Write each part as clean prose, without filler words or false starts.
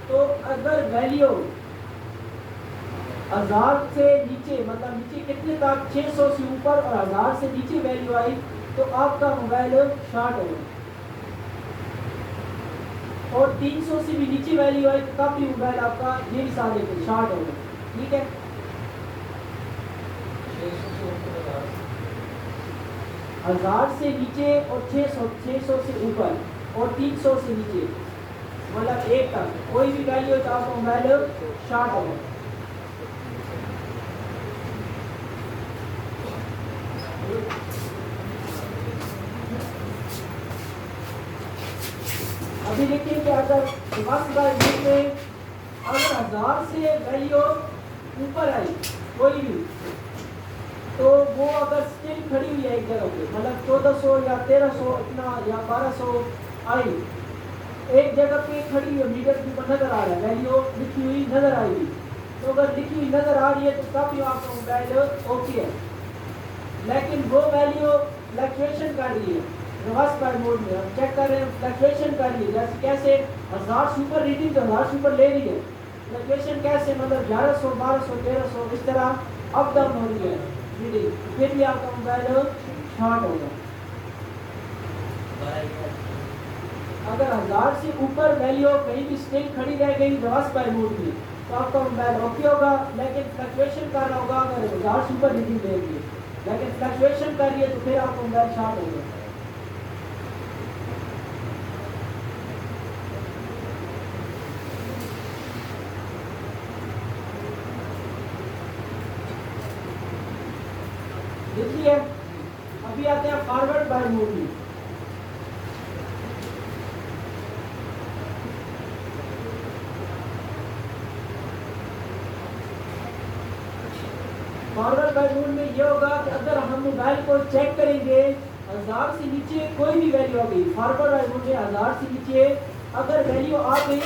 तो अगर वैल्यू 1000 से नीचे, मतलब नीचे कितने तक, 600 से ऊपर और 1000 से नीचे वैल्यू आई तो आपका मोबाइल शॉर्ट होगा। और 300 से भी नीचे वैल्यू आई तो तब भी मोबाइल आपका ये भी सारे पे शॉर्ट होगा। ठीक है, 1000 से नीचे और 600 से ऊपर और 300 से नीचे, मतलब एक तक कोई भी वैल्यू तो आपका मोबाइल शॉर्ट होगा। अभी देखिए कि अगर 10,000 में अगर 1000 से वैल्यू ऊपर आई कोई भी, तो वो अगर स्टिल खड़ी हुई है एक जगह पे, मतलब 1400 या 1300 इतना या 1200 आई, एक जगह पे खड़ी हुई मीटर के ऊपर नजर आ रहा है, वैल्यू लिखी हुई नजर आएगी। तो अगर लिखी हुई नजर आ रही है तो तब भी आपका मोबाइल ओके है। लेकिन वो वैल्यू फ्लक्चुएशन कर रही है, रिवर्स बाय मोड में हम चेक कर रहे हैं, फ्लक्चुएशन कर रही है। जैसे कैसे 1000 सुपर रीडिंग तो 1000 सुपर ले रही है, फ्लक्चुएशन कैसे, मतलब 1100 1200 1300 इस तरह अप डाउन हो रही है रीडिंग, फिर भी आपका मोबाइल शॉर्ट होगा। अगर 1000 से ऊपर वैल्यू कहीं भी स्टिल खड़ी रह गई रिवर्स बाय मोड में तो आपका मोबाइल ओके होगा। लेकिन फ्लक्चुएशन कर रहा होगा, अगर 1000 सुपर रीडिंग दे रही है लेकिन फ्लक्चुएशन कर रही है तो फिर आपका मोबाइल शॉर्ट होगा। देखिए अभी आते हैं फॉरवर्ड बाय मोड में। फॉरवर्ड बाय मोड में ये होगा कि अगर हम मोबाइल को चेक करेंगे 1000 से नीचे कोई भी वैल्यू आ गई, फॉरवर्ड बाय मोड में 1000 से नीचे अगर वैल्यू आ गई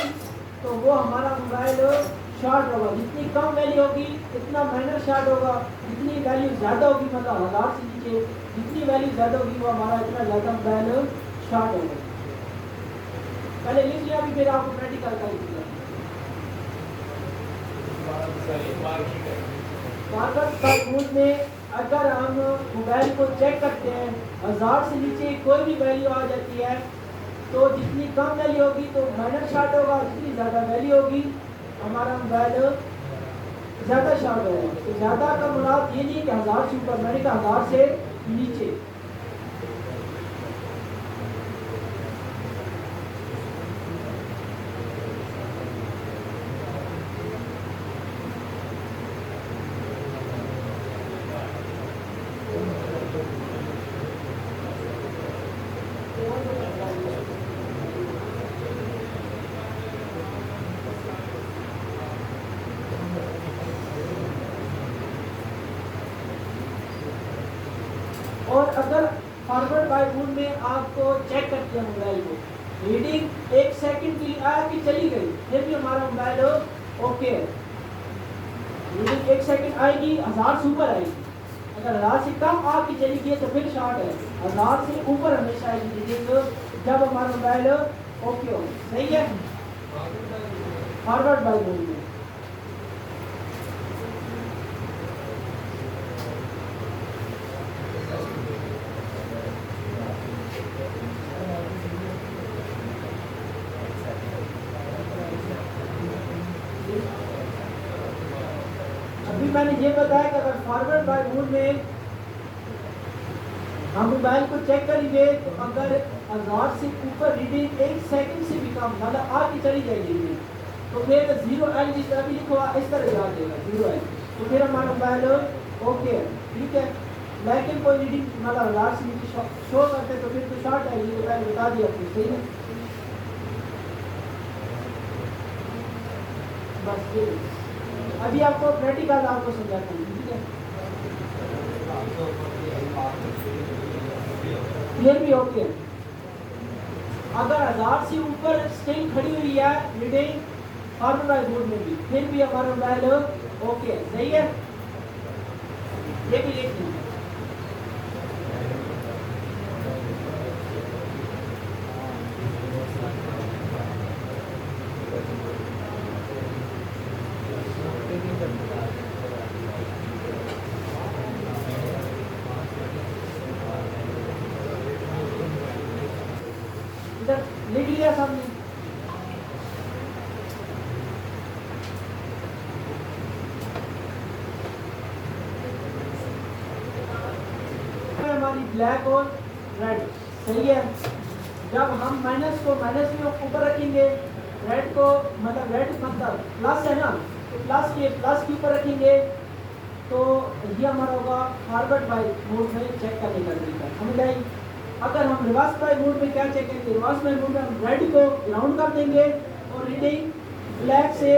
तो वो हमारा मोबाइल शॉर्ट होगा। जितनी कम वैल्यू होगी इतना माइनर शॉर्ट होगा, जितनी वैल्यू ज़्यादा होगी मतलब 1000 से नीचे जितनी वैल्यू ज़्यादा होगी वो हमारा इतना ज़्यादा मोबाइल शॉर्ट होगा। पहले लिख लिया, अभी फिर आपको प्रैक्टिकल कर दिया। फॉरवर्ड बाय मोड में अगर हम मोबाइल को चेक करते हैं 1000 से नीचे कोई भी वैल्यू आ जाती है तो जितनी कम वैल्यू होगी तो माइनर शॉर्ट होगा, जितनी ज़्यादा वैल्यू होगी हमारा मोबाइल ज़्यादा शॉर्ट होगा। तो ज़्यादा का मुराद ये नहीं कि 1000 से ऊपर, मैंने कहा 1000 से नीचे। और अगर फॉरवर्ड बाय मोड में आपको चेक करते हैं मोबाइल को, रीडिंग 1 सेकंड के लिए आया कि चली गई, फिर भी हमारा मोबाइल ओके है। रीडिंग 1 सेकंड आएगी 1000 से ऊपर आएगी, अगर 1000 से कम आपकी चली गई तो फिर शॉर्ट है। 1000 से ऊपर हमेशा आएगी रीडिंग जब हमारा मोबाइल ओके हो। सही है, फॉरवर्ड बाय मोड में। अभी मैंने ये बताया कि अगर फॉरवर्ड बाय मोड में हम मोबाइल को चेक करेंगे तो अगर 1000 से ऊपर रीडिंग 1 सेकंड से भी कम मतलब आगे चली जाएगी तो फिर 0L जिस तरह भी लिखा इस तरह आ जाएगा 0L, तो फिर हमारा मोबाइल ओके है। ठीक है, लेकिन कोई रीडिंग मतलब 1000 से नीचे शो करते तो फिर तो शॉर्ट आएगी, तो मैंने बता दिया आपको। सही है, बस ये अभी आपको प्रैक्टिकल आपको समझाता हूँ। ठीक है, फिर भी ओके। अगर 1000 से ऊपर स्टिल खड़ी हुई है रीडिंग फॉरवर्ड बाय मोड में भी, फिर भी हमारा मोबाइल ओके है। सही है, ये भी लिख लीजिए। ब्लैक और रेड, सही है। जब हम माइनस को माइनस में ऊपर रखेंगे, रेड को मतलब रेड मतलब प्लस है ना, तो प्लस के ऊपर रखेंगे, तो ये हमारा होगा फॉरवर्ड बाय मोड में चेक करने का तरीका, समझ आई। अगर हम रिवर्स बाय मोड में क्या चेक करेंगे, रिवर्स बाय मोड में हम रेड को ग्राउंड कर देंगे और रीडिंग ब्लैक से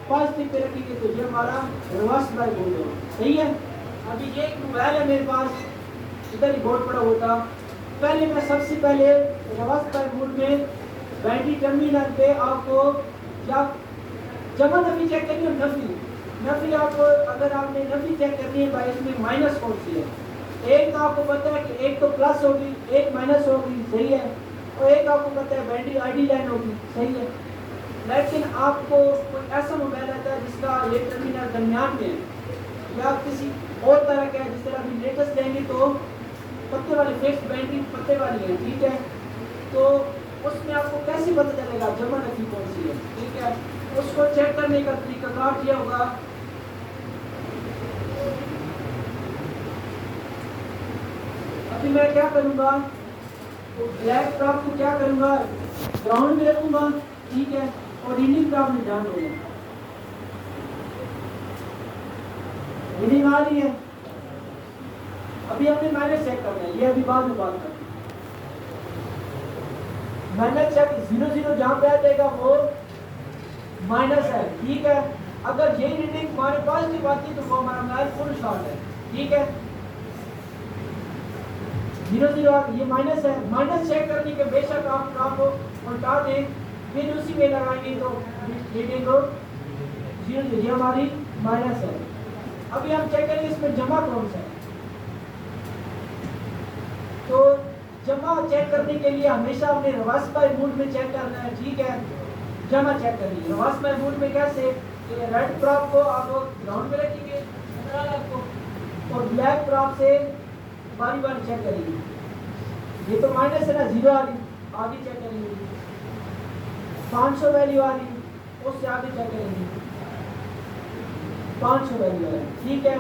पॉजिटिव पे रखेंगे, तो ये हमारा रिवर्स बाय मोड होगा, सही है। अभी ये एक मोबाइल है मेरे पास, इधर ही बोर्ड पड़ा होता। पहले मैं सबसे पहले रिवर्स बाय मोड में बैटरी टर्मिनल पे आपको क्या जमा नफी चेक करनी है, नफी आपको अगर आपने नफी चेक करनी है भाई, इसमें माइनस कौन सी है। एक तो आपको पता है कि एक तो प्लस होगी, एक माइनस होगी, सही है, और एक आपको पता है बैटरी आईडी लाइन होगी, सही है। लेकिन आपको कोई ऐसा मोबाइल आता है जिसका ये टर्मिनल दरमियान में है या किसी और तरह का है, जिस तरह अभी लेटेस्ट लेंगे तो पत्ते वाली फिक्स बैटरी पत्ते वाली है, ठीक है। तो उसमें आपको कैसे पता चलेगा जमा नफी कौन सी है, ठीक है। उसको चेक करने का तरीका कार किया होगा। अभी मैं क्या करूंगा, तो ब्लैक ड्रॉप को क्या करूंगा, ग्राउंड में रखूंगा, ठीक है, और रीडिंग ड्रॉप में ध्यान दूंगा। रीडिंग आ रही है, अभी हमने माइनस चेक करना है, ये अभी बाद में बात करते हैं। माइनस चेक 0 जहां पे आ जाएगा वो माइनस है, ठीक है। अगर ये रीडिंग हमारे पास की बात तो वो हमारा मैच फुल शॉट है, ठीक है। 0 ये माइनस है, माइनस चेक करने के बेशक आप उल्टा दें, फिर उसी में लगाएंगे तो रीडिंग को 0 ये हमारी माइनस है। अभी हम चेक करेंगे इसमें जमा कौन सा है। तो जमा चेक करने के लिए हमेशा हमने रिवर्स बाय मोड में चेक करना है, ठीक है। जमा चेक करनी है रिवर्स बाय मोड में, कैसे, रेड प्रॉप को आप ग्राउंड पे रखेंगे और ब्लैक प्रॉप से बारी बारी चेक करेंगे। ये तो माइनस है ना, 0 आ रही, आगे चेक करेंगे, 500 वैल्यू आ रही, उससे आगे चेक करेंगे, 500 वैल्यू आ रही, ठीक है।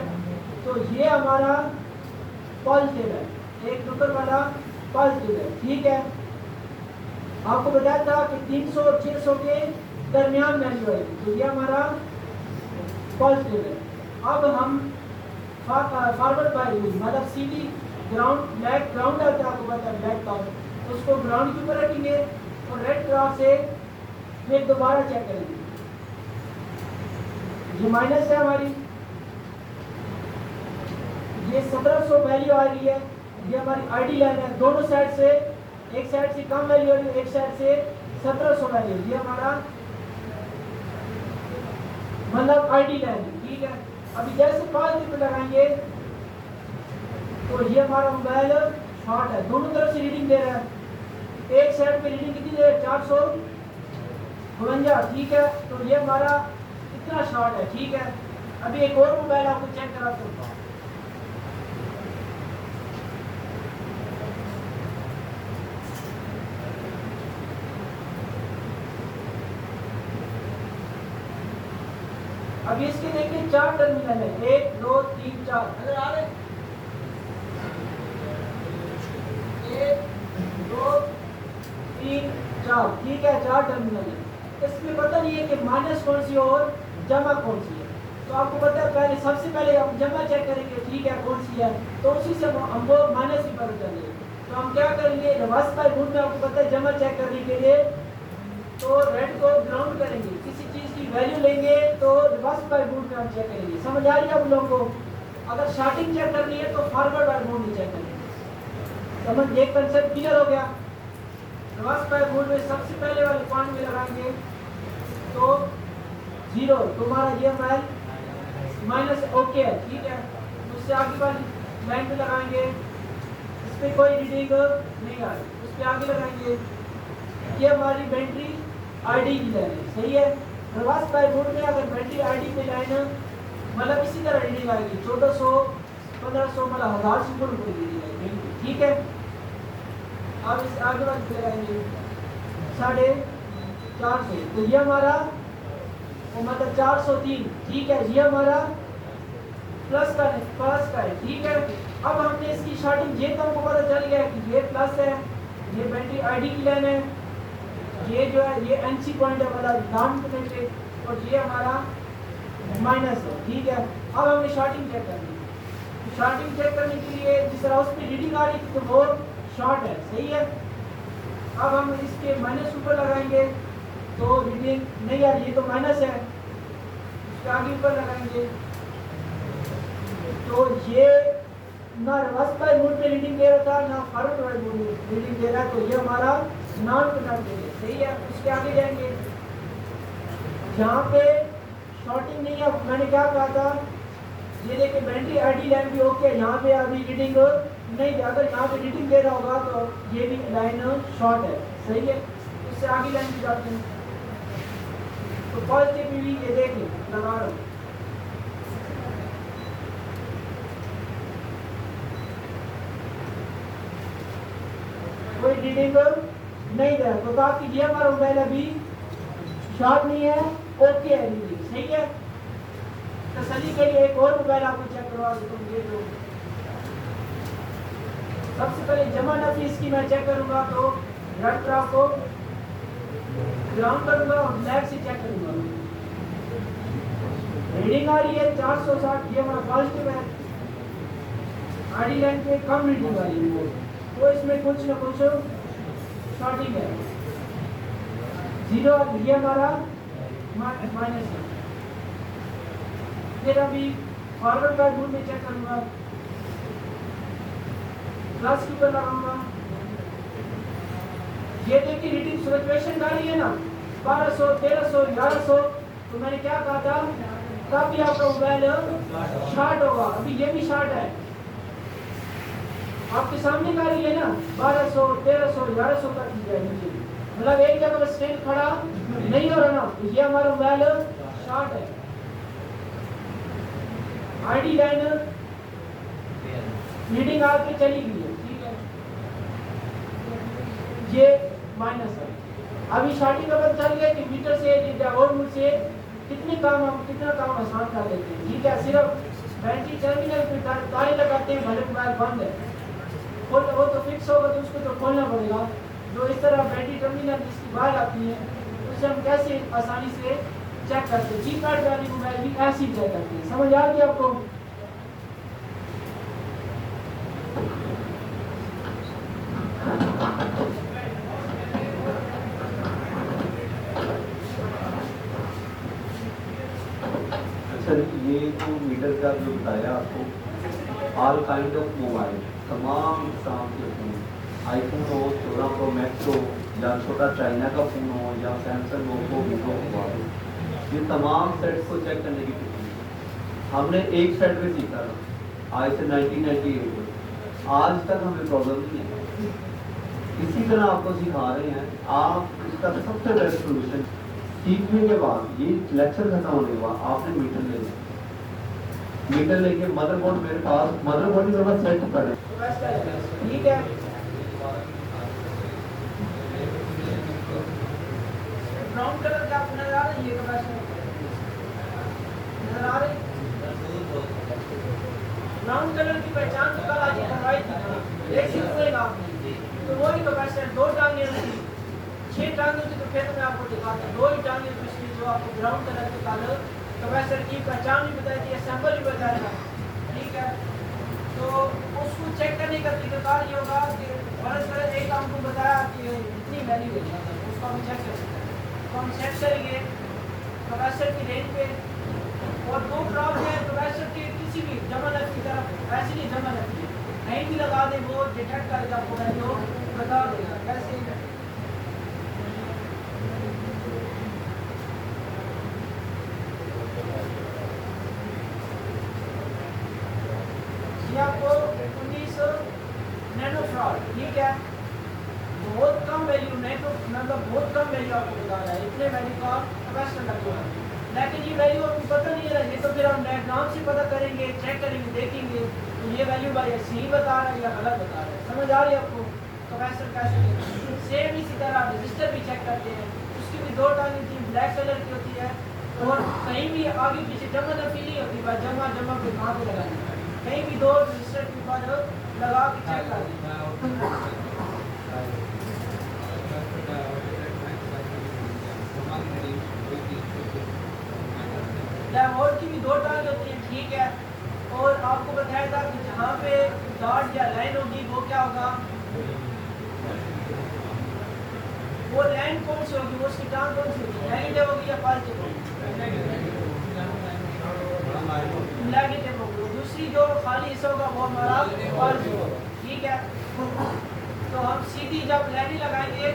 तो ये हमारा पॉजिटिव है, एक नंबर वाला पॉजिटिव है, ठीक है। आपको बताया था कि 300 और 600 के दरमियान वैल्यू है, तो ये हमारा पॉजिटिव है। अब हम फॉरवर्ड बाय मतलब सीधी ग्राउंड ब्लैक ग्राउंड आता है, आपको पता है ब्लैक का, उसको ग्राउंड के ऊपर रखेंगे और रेड क्रॉस से फिर दोबारा चेक करेंगे। ये माइनस है हमारी, ये 1700 वैल्यू आ रही है, ये हमारी आईडी लाइन है, दोनों साइड से, एक साइड से कम वैल्यू है, एक साइड से 1700 वैल्यू, ये हमारा मतलब आईडी लाइन है, ठीक है। अभी जैसे पॉजिटिव पे लगाएंगे तो ये हमारा मोबाइल शॉर्ट है, दोनों तरफ से रीडिंग दे रहा है। एक साइड पे रीडिंग कितनी दे रहा है, 452, ठीक है। तो ये हमारा इतना शॉर्ट है, ठीक है। अभी एक और मोबाइल आपको चेक कराता हूँ। अभी इसके देखिए 4 टर्मिनल है, 1 2 3 4, अगर आ रहे 1 2 3 4, ठीक है, 4 टर्मिनल है। इसमें पता नहीं है कि माइनस कौन सी और जमा कौन सी है। तो आपको पता है पहले सबसे पहले हम जमा चेक करेंगे, ठीक है, कौन सी है, तो उसी से हमको माइनस ही पता चलेगा। तो हम क्या करेंगे, रिवर्स बाय मोड में आपको पता है जमा चेक करने के लिए तो रेड को ग्राउंड करेंगे, किसी चीज की वैल्यू लेंगे तो रिवर्स बाय मोड में हम चेक करेंगे। समझ आ रही है आप लोगों को। अगर स्टार्टिंग चेक करनी है तो फॉरवर्ड बाय मोड में चेक करेंगे। समझ, एक कंसेप्ट क्लियर हो गया। रिवर्स बाय मोड में सबसे पहले वाले पॉइंट में लगाएंगे तो 0, तुम्हारा ये मैल माइनस ओके है, ठीक है। उससे आगे वाली लाइन पे लगाएंगे, इस पर कोई रीडिंग नहीं आ रही, उस पर आगे लगाएंगे, ये हमारी बैटरी आईडी की लाइन है, सही है। रिवर्स बाय मोड में अगर बैटरी आईडी पे लाइन मतलब इसी तरह रीडिंग आएगी, 1400 1500 मतलब 1000 से ऊपर रीडिंग आएगी, ठीक है। अब इस आगे वाली लगाएंगे 450, तो ये हमारा मतलब 403, ठीक है। ये हमारा प्लस का है, ठीक है। अब हमने इसकी शॉर्टिंग, ये तो हमको पता चल गया कि ये प्लस है, ये बैटरी आईडी की लाइन है, ये जो है ये एनसी पॉइंट है वाला नॉन कनेक्टेड, और ये हमारा माइनस है। ठीक है, अब हमें शॉर्टिंग चेक करनी है। शॉर्टिंग चेक करने के लिए जिस तरह उस पर रीडिंग आ रही थी तो वो शॉर्ट है, सही है। अब हम इसके माइनस ऊपर लगाएंगे तो रीडिंग नहीं आ रही, ये तो माइनस है, इसके आगे ऊपर लगाएंगे तो ये ना रिवर्स बाय मोड में रीडिंग दे रहा था ना फॉरवर्ड बाय मोड में रीडिंग दे रहा है, तो ये हमारा नॉन कनेक्टेड है, सही है। उसके आगे जाएंगे, जहाँ पे शॉर्टिंग नहीं है, मैंने क्या कहा था, ये देखिए बैटरी आईडी लाइन भी ओके, यहाँ पे अभी रीडिंग नहीं दे, अगर यहाँ पे रीडिंग दे रहा होगा तो ये भी लाइन शॉर्ट है, सही है। इससे आगे लाइन भी जाते हैं तो पॉजिटिव भी ये देखिए लगा रहा हूँ, कोई रीडिंग नहीं दे रहा, तो कहा कि ये हमारा मोबाइल अभी शॉर्ट नहीं है, ओके है रीडिंग, सही है। तसल्ली के लिए एक और मोबाइल आपको चेक करवा देता हूँ, ये जो सबसे पहले जमा नफी इसकी मैं चेक करूंगा तो रेड ड्रॉप को ग्राउंड करूंगा और ब्लैक से चेक करूंगा, रीडिंग आ रही है 460, ये हमारा पॉजिटिव है, आईडी लाइन पे कम रीडिंग आ रही है, तो इसमें कुछ ना कुछ शॉर्टिंग है, 0 ये हमारा माइनस है। फिर अभी फॉरवर्ड बाय मोड में चेक करूंगा, प्लस के ऊपर लगाऊंगा, ये देखिए रीडिंग फ्लक्चुएशन आ रही है ना 1200, 1300, 1100, तो मैंने क्या कहा था, तब आपका मोबाइल शॉर्ट होगा, अभी ये भी शॉर्ट है, आपके सामने का रही है ना 1200, 1300, 1100 तक की जाए नीचे, मतलब एक जगह पर स्टैंड खड़ा नहीं हो रहा ना, तो ये हमारा मोबाइल शॉर्ट है। आईडी लाइन रीडिंग आके चली गई है, ठीक है, ये माइनस है। अभी शॉर्टिंग का पता चल गया कि मीटर से और मोड से कितना काम आसान कर लेते हैं, ठीक है। सिर्फ बैटरी टर्मिनल पे तारे लगाते हैं, भले मोबाइल बंद है, वो तो फिक्स होगा तो उसको तो खोलना पड़ेगा, जो इस तरह बैटरी टर्मिनल जिसकी बाहर आती है उससे हम कैसे आसानी से चेक करते हैं। जी कार्ड वाली मोबाइल भी ऐसे ही चेक करते हैं, समझ आ गई आपको। अच्छा, ये तो मीटर का जो बताया आपको, ऑल काइंड ऑफ मोबाइल, तमाम किस्म के फ़ोन, आईफोन हो, 14 प्रो मैक्स हो, या छोटा चाइना का फ़ोन हो, या सैमसंग हो, वीवो हो, ये तमाम सेट्स को चेक करने की टेक्निक हमने एक सेट में सीखा था आज से 1998 में, आज तक हमें प्रॉब्लम नहीं है। इसी तरह आपको सिखा रहे हैं, आप इसका सबसे बेस्ट सोल्यूशन सीखने के बाद, ये लेक्चर खत्म होने के बाद आपने मीटर ले लें, मीटर लेके मदरबोर्ड मेरे पास, मदरबोर्ड के पास सेट करें, ठीक है। ब्राउन कलर का आपको नजर आ रहा है, ये कैपेसिटर नजर आ रही, ब्राउन कलर की पहचान तो कल आज ही करवाई थी ना, लेकिन हुएगा आपने तो वही कैपेसिटर 2 टांगे होती, 6 टांगे होती, तो फिर मैं आपको दिखाता, 2 ही टांगे तो इसलिए जो आपको ब्राउन कलर के कल कैपेसिटर की पहचान भी बताई थी, असेंबल भी बताया, ठीक है। तो उसको चेक करने का तरीकाकार ये होगा कि फर्ज करें एक आपको बताया कि इतनी वैल्यू है, उसको हम चेक कर सकते हैं, तो हम सेट करेंगे कैपेसिटर की रेंज पे, और 2 ड्रॉप है कैपेसिटर की किसी भी जमा लग की तरफ ऐसे नहीं जमा लगती है, कहीं भी लगा दे वो डिटेक्ट करेगा, आपको वैल्यू बता देगा कैसे। ये आपको 19 नैनो फ्रॉड, ठीक है, बहुत कम वैल्यू, नैनो मतलब बहुत कम वैल्यू आपको बता रहा है, इतने वैल्यू का कैपेसिटर लगता है, लेकिन ये वैल्यू आपको पता नहीं है, ये तो फिर हम डायग्राम से पता करेंगे, चेक करेंगे, देखेंगे तो ये वैल्यू भाई सही बता रहा है या गलत बता रहा है, समझ आ रही है आपको। कैपेसिटर कैसे सेम इसी तरह रजिस्टर भी चेक करते हैं, उसकी भी 2 टांगे थी, ब्लैक कलर की होती है, और कहीं भी आगे पीछे जमा नफी नहीं होती, बस जमा पे कहाँ पे लगानी है, कहीं भी दो रजिस्टर के ऊपर लगा के चेक कर दें। डायोड की भी दो टर्न होती है, ठीक है। और आपको बताया था कि जहाँ पे डॉट या लाइन होगी वो क्या होगा, वो लाइन कौन सी होगी, वो उसकी टर्न कौन सी होगी, नेगेटिव होगी या पॉजिटिव होगी, नेगेटिव होगी। दूसरी जो खाली हिस्सा होगा वो हमारा पॉजिटिव होगा, ठीक है। तो हम सीधी जब लाइन लगाएंगे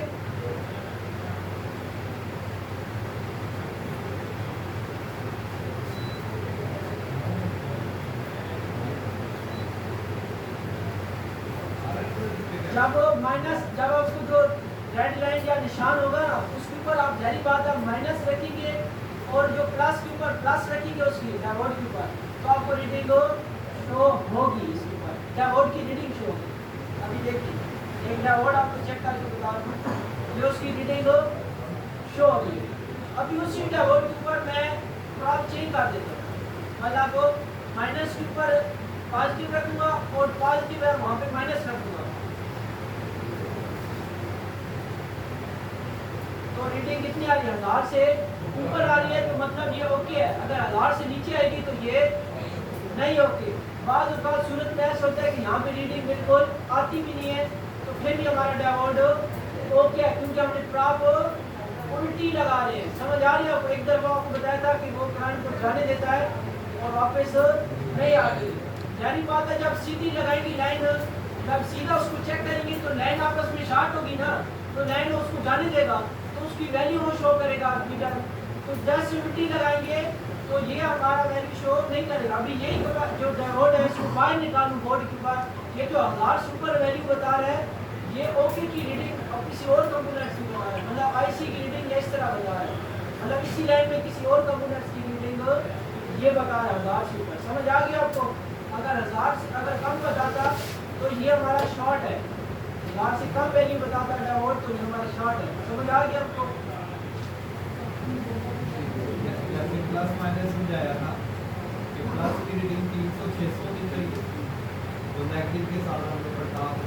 जब माइनस, जब आपको जो रेड लाइन या निशान होगा ना उसके ऊपर आप जारी बात है माइनस रखेंगे और जो प्लस के ऊपर प्लस रखेंगे उसकी डायोड के ऊपर, तो आपको रीडिंग शो होगी, इसके ऊपर डायोड की रीडिंग शो होगी। अभी देखिए एक डायोड आपको चेक करके बता दूँ, ये उसकी रीडिंग शो होगी। अभी उसी डायोड के ऊपर मैं थोड़ा चेंज कर देता हूँ, मतलब माइनस के ऊपर पॉजिटिव रखूँगा और पॉजिटिव है वहाँ पे माइनस रखूँगा, तो रीडिंग कितनी आ रही है, 1000 से ऊपर आ रही है, तो मतलब ये ओके है। अगर 1000 से नीचे आएगी तो ये नहीं ओके। बाद सूरत में ऐसा होता है कि यहाँ पे रीडिंग बिल्कुल आती भी नहीं है, तो फिर भी हमारा डायोड ओके है, क्योंकि हमने ट्रैप उल्टी लगा रहे हैं। समझ आ रही है आपको? एक दफा आपको बताया था कि वो करंट को जाने देता है और वापस नहीं आती। यानी बात है जब सीधी लगाएंगी लाइन, जब सीधा उसको चेक करेंगे तो लाइन आपस में शॉर्ट होगी ना, तो लाइन उसको जाने देगा, तो उसकी वैल्यू वो शो करेगा मीटर। तो 10 उल्टी लगाएंगे तो ये हमारा वैल्यू शो नहीं करेगा। अभी यही जो डायोड है इसको बाहर निकालूं बोर्ड के ऊपर, ये जो 1000 सुपर वैल्यू बता रहा है ये ओके की रीडिंग और किसी और कंपोनेंट्स की बता रहा है, मतलब आईसी की रीडिंग इस तरह बता रहा है, मतलब इसी लाइन में किसी और कंपोनेंट्स की रीडिंग ये बता रहा है 1000 सुपर। समझ आ गया आपको? अगर 1000 से अगर कम बताता तो ये हमारा शॉर्ट है, 1000 से कम वैल्यू बताता है डायोड तो ये हमारा शॉर्ट है। समझ आ गया आपको? जैसे प्लस माइनस समझाया था कि प्लस की रीडिंग 300 600 की चाहिए, तो नेगेटिव के साथ हम लोग पढ़ता है।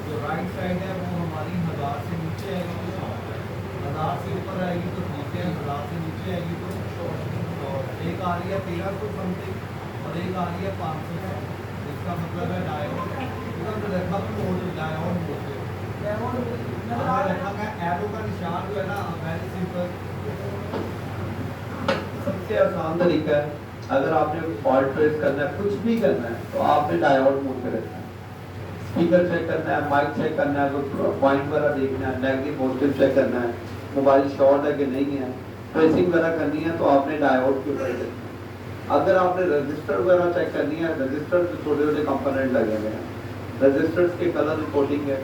जो राइट साइड है वो हमारी 1000 से नीचे आएगी तो शॉर्ट है, 1000 से ऊपर आएगी तो ठीक है, 1000 से नीचे आएगी तो शॉर्ट। और एक आ रही है 1300 समथिंग और एक आ रही है 500, इसका मतलब है डायोड एकदम लगभग मोड डायोड बोलते हैं। एरो का निशान जो है ना वेरी सिंपल, सबसे आसान तरीका है, अगर आपने फॉल्ट ट्रेस करना है, कुछ भी करना है, तो आपने डायोड मोड पे रखना है। स्पीकर चेक करना है, माइक चेक करना है, कोई पॉइंट वगैरह देखना है, नेगेटिव पॉजिटिव चेक करना है, मोबाइल शॉर्ट है कि नहीं है, ट्रेसिंग वगैरह करनी है, तो आपने डायोड के ऊपर रखना है। अगर आपने रजिस्टर वगैरह चेक करनी है, रजिस्टर में छोटे छोटे कंपोनेंट लगे हुए हैं, रजिस्टर्स के कलर कोडिंग है,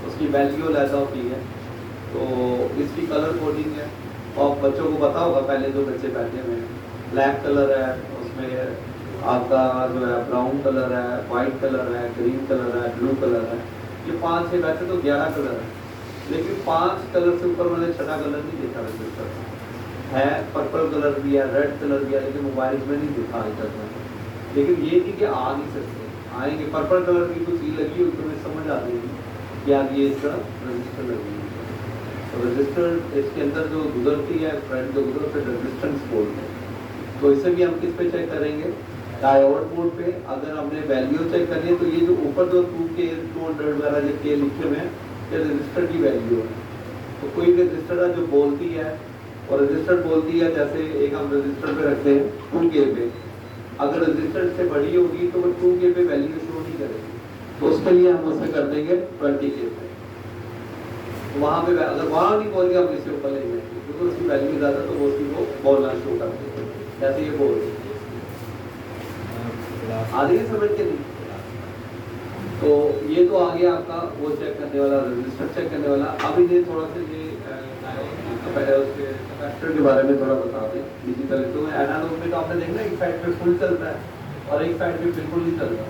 उसकी वैल्यू लैदा होती है, तो इसकी कलर कोडिंग है। और बच्चों को पता होगा, पहले जो बच्चे बैठे हुए हैं, ब्लैक कलर है, उसमें आपका जो है ब्राउन कलर है, वाइट कलर है, ग्रीन कलर है, ब्लू कलर है, ये 5 से वैसे तो 11 कलर है, लेकिन 5 कलर से ऊपर मैंने छठा कलर नहीं देखा रजिस्टर है। पर्पल कलर भी है, रेड कलर भी है, लेकिन मोबाइल में नहीं देखा अभी तक मैंने। लेकिन ये नहीं कि आ नहीं सकते, आएंगे। पर्पल कलर की कुछ चीज़ लगी हुई तो मुझे समझ आती है कि आज ये इसका रजिस्टर लगी हुई है। तो रजिस्टर इसके अंदर जो गुजरती है फ्रंट जो गुजर फिर रजिस्टेंस बोलते हैं। तो इसे भी हम किस पे चेक करेंगे? डायोड मोड पे। अगर हमने वैल्यू चेक करनी है तो ये जो ऊपर जो 2K 200 वगैरह जो के लिखे हुए हैं ये रजिस्टर की वैल्यू है। तो कोई रजिस्टर है जो बोलती है, और रजिस्टर बोलती है, जैसे एक हम रजिस्टर पे रखते हैं 2K पे, अगर रजिस्टर से बड़ी होगी तो वो 2K पे वैल्यू शो नहीं करेगी, तो उसके लिए हम उसे कर देंगे 20K पे। तो वहाँ पे अगर वहाँ नहीं बोल दिया हम इसे ऊपर ले जाएंगे, क्योंकि उसकी वैल्यू ज़्यादा तो वो उसकी वो बोलना शो कर देंगे, जैसे ये बोल रही है। आगे समझ के नहीं। तो ये तो आ गया आपका वो चेक करने वाला, रजिस्टर चेक करने वाला। अब इन्हें थोड़ा सा ये पहले उसके कैपेसिटर के बारे में थोड़ा बता दें। डिजिटल तो एनालॉग में तो आपने देखना एक साइड पे फुल चलता है और एक साइड पे बिल्कुल नहीं चलता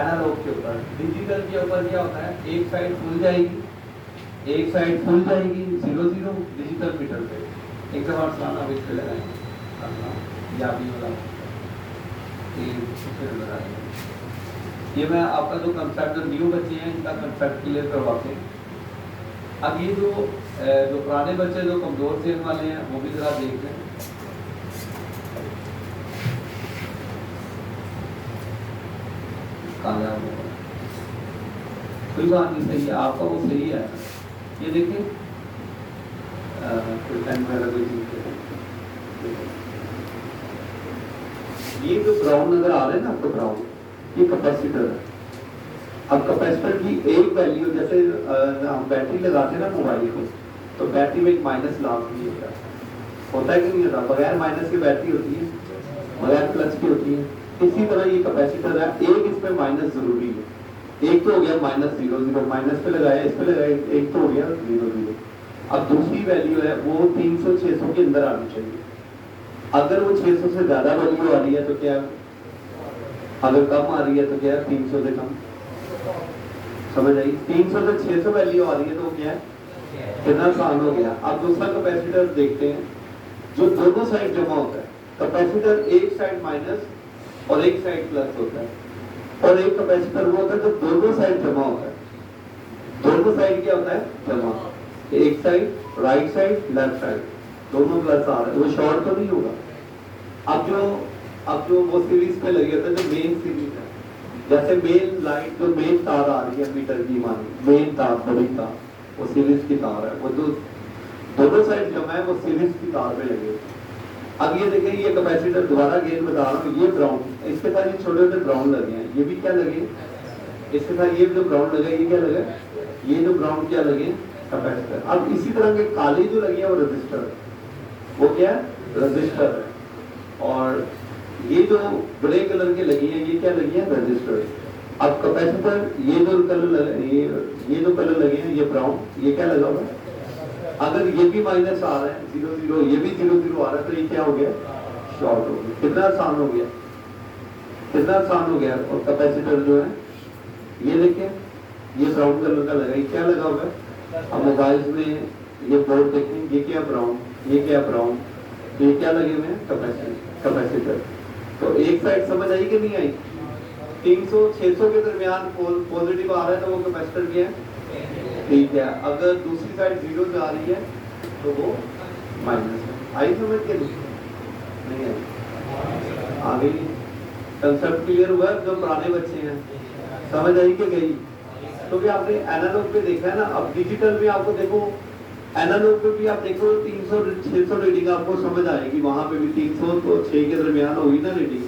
एनालॉग के ऊपर। डिजिटल के ऊपर क्या होता है, एक साइड फुल जाएगी, एक साइड फुल जाएगी 0-0 डिजिटल मीटर पे। एक दफा चलाना अभी लगाएंगे या भी वाला ये मैं आपका जो कंसेप्ट, जो न्यू बच्चे हैं इनका कंसेप्ट क्लियर करवाते हैं। अब ये जो पुराने बच्चे जो कमजोर सेहत वाले हैं वो भी जरा देख लें। कोई बात नहीं, सही है आपका, वो सही है। ये देखिए कोई पेन वगैरह कोई चीज, ये जो ब्राउन नजर आ रहे हैं ना आपको, ब्राउन, ये कैपेसिटर है। अब कैपेसिटर की एक वैल्यू, जैसे हम बैटरी लगाते हैं ना मोबाइल को, तो बैटरी में एक माइनस लाजमी होता है कि नहीं होता? बगैर माइनस की बैटरी होती है, बगैर प्लस की होती है। इसी तरह ये कैपेसिटर है, एक इसमें माइनस जरूरी है। एक तो हो गया माइनस 0 0, माइनस पे लगाया, इस पे लगाया, एक तो हो गया 0 0। अब दूसरी वैल्यू है वो 300 600 के अंदर आनी चाहिए। अगर वो 600 से ज्यादा वैल्यू आ रही है तो क्या, अगर कम आ रही है तो क्या, 300 से कम, समझ आई? 300 से 600 वैल्यू आ रही है तो क्या है, कितना आसान हो गया। अब दूसरा कैपेसिटर देखते हैं, जो दोनों साइड जमा होता है। कैपेसिटर एक साइड माइनस और एक साइड प्लस होता है, और एक कैपेसिटर वो होता है जो दोनों साइड जमा होता है। दोनों साइड क्या होता है, जमा। एक side right side, left side, दोनों प्लस आ रहा है, वो शॉर्ट तो नहीं होगा। अब जो वो सीरीज पे लगे होते हैं, जो मेन सीरीज है, जैसे मेन लाइट, जो मेन तार आ रही है मीटर की, मानी मेन तार, बड़ी तार, वो सीरीज की तार है, वो जो दोनों साइड जमा है वो सीरीज की तार पे लगे। अब ये देखें, ये कैपेसिटर दोबारा गेन बता रहा हूँ, ये ब्राउन, इसके साथ ये छोटे छोटे ब्राउन लगे हैं, ये भी क्या लगे, इसके साथ ये जो ब्राउन लगे, ये क्या लगे, ये जो ब्राउन क्या लगे, कैपेसिटर। अब इसी तरह के काली जो लगी है वो रजिस्टर है, वो क्या है, रजिस्टर है। और ये जो ग्रे कलर के लगी है, ये क्या लगी है, रजिस्टर। अब कैपेसिटर, ये जो कलर लगे, ये जो कलर लगे हैं, ये ब्राउन, ये क्या लगा हुआ है। अगर ये भी माइनस आ रहा है 0 0, ये भी 0 0 आ रहा है, तो ये क्या हो गया, शॉर्ट हो गया। कितना आसान हो गया, कितना आसान हो गया। और कैपेसिटर जो है, ये देखिए, ये ब्राउन कलर का लगा, ये क्या लगा हुआ है। अब मोबाइल में ये बोर्ड देखें, ये क्या ब्राउन, ये क्या ब्राउन, तो ये क्या लगे हुए हैं, कैपेसिटर। तो एक साइड समझ आई कि नहीं आई? 300 600 के दरमियान पॉजिटिव आ रहा है तो वो कैपेसिटर क्या है, ठीक है। अगर दूसरी साइड 0 जा रही है तो वो माइनस है। आई समझ के नहीं आई? आ गई, कंसेप्ट क्लियर हुआ। जो पुराने बच्चे हैं समझ आई कि गई? क्योंकि आपने एनालॉग पे देखा है ना, अब डिजिटल में आपको देखो, एनालॉग पे भी आप देखो 300 600 रीडिंग आपको समझ आएगी, वहां पे भी 300 तो 6 के दरमियान होगी ना रीडिंग,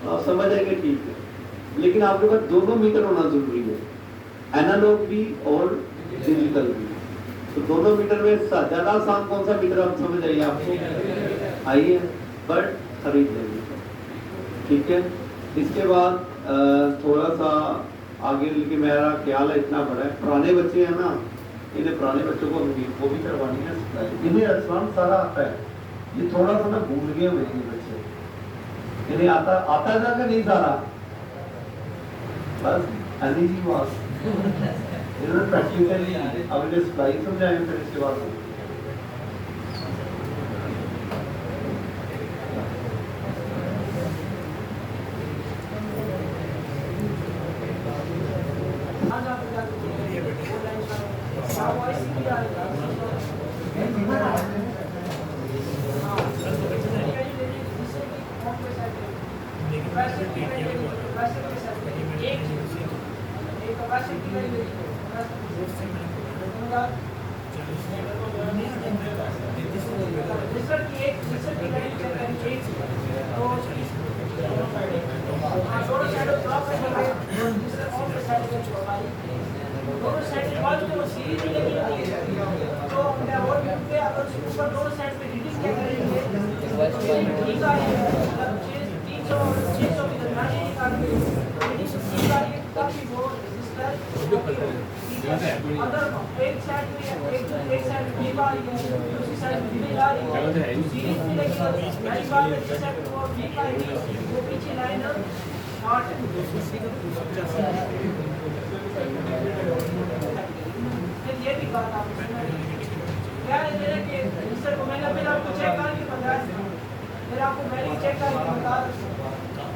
आप समझ आएंगे, ठीक है। लेकिन आपके पास दोनों मीटर होना जरूरी है, एनालॉग भी और डिजिटल भी। तो दोनों मीटर में ज्यादा आसान कौन सा मीटर, आप समझ आइए, आपको आइए, बट खरीद लेंगे, ठीक है। इसके बाद थोड़ा सा आगे, लेकिन मेरा ख्याल है इतना बड़ा है, पुराने बच्चे हैं ना, इन्हें पुराने बच्चों को वो भी करवानी है, इन्हें आसान सारा आता है। ये थोड़ा सा ना भूल गए हुए हैं बच्चे, इन्हें आता है ना कि नहीं सारा, बस अली जी बात इन्होंने प्रैक्टिकली अब इन्हें सप्लाई समझाएं, फिर इसके बाद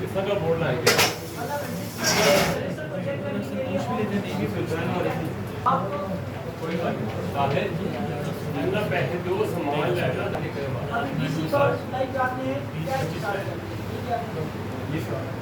किसका का बोर्ड लाएंगे मतलब रजिस्टर को चेक करने के लिए आपको कोई बात नहीं साले अंदर पैसे दो सामान लेना अभी डीसी को लाइक आपने कैश स्टार्ट कर